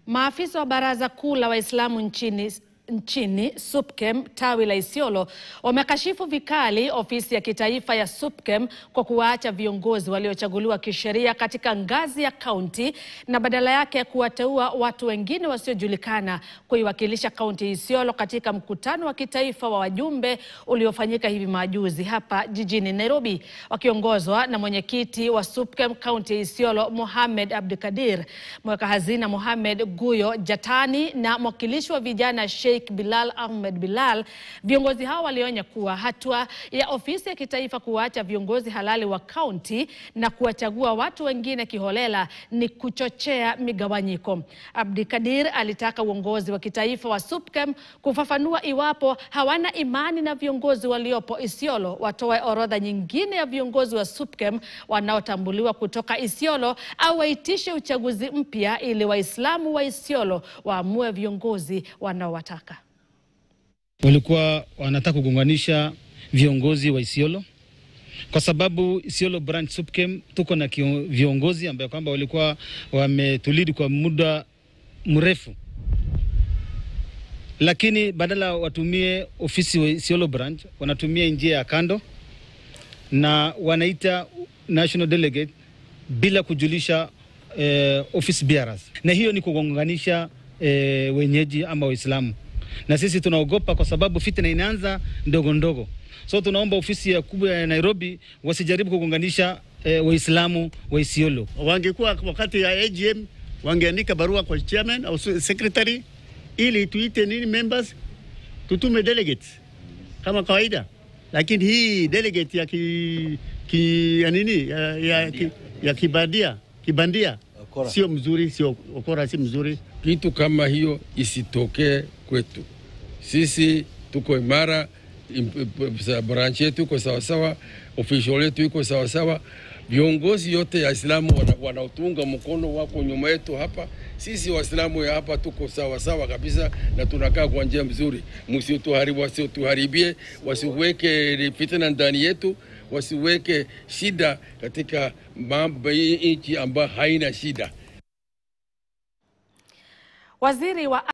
Maafisa wa Baraza Kuu la Waislamu nchini SUPKEM tawi la Isiolo wamekashifu vikali ofisi ya kitaifa ya SUPKEM kwa kuwaacha viongozi waliochaguliwa kisheria katika ngazi ya kaunti na badala yake kuwateua watu wengine wasiojulikana kuiwakilisha kaunti ya Isiolo katika mkutano wa kitaifa wa wajumbe uliofanyika hivi majuzi hapa jijini Nairobi. Wakiongozwa na mwenyekiti wa SUPKEM kaunti ya Isiolo Mohamed Abdikadir, mweka hazina Mohamed Guyo Jatani na mwakilishi wa vijana Sheikh Bilal Ahmed Bilal, viongozi hao walionya kuwa hatua ya ofisi ya kitaifa kuacha viongozi halali wa kaunti na kuwachagua watu wengine kiholela ni kuchochea migawanyiko. Abdikadir alitaka uongozi wa kitaifa wa SUPKEM kufafanua iwapo hawana imani na viongozi waliopo Isiolo watoe orodha nyingine ya viongozi wa SUPKEM wanaotambuliwa kutoka Isiolo au waitishe uchaguzi mpya ili Waislamu wa Isiolo waamue viongozi wanaowataka. Walikuwa wanataka kugonganisha viongozi wa Isiolo kwa sababu Isiolo branch SUPKEM tuko na viongozi ambao kwamba walikuwa wametulidi kwa muda mrefu, lakini badala watumie ofisi wa Isiolo branch wanatumia njia ya kando na wanaita national delegate bila kujulisha office bearers, na hiyo ni kugonganisha wenyeji ama Waislamu. Na sisi tunaogopa kwa sababu fitna inaanza ndogo ndogo. So tunaomba ofisi ya kubwa ya Nairobi wasijaribu kugonganisha Waislamu wa Isiolo. Wangekuwa wakati ya AGM wangeandika barua kwa chairman au secretary ili tuite nini members, tutume delegates kama kawaida. Lakini hii delegate ya kibandia sio mzuri, sio okora, si mzuri. Kitu kama hiyo isitokee kwetu. Sisi tuko imara, branch yetu iko sawa sawa, official yetu iko sawa sawa. Viongozi yote ya Islamu wanaotunga mkono wako nyuma yetu hapa. Sisi Waislamu ya hapa tuko sawa sawa kabisa na tunakaa kwa njia mzuri. Msituharibu, wasituharibie, wasiweke fitna ndani yetu, wasiweke shida katika mambo nchi ambayo haina shida. Waziri wa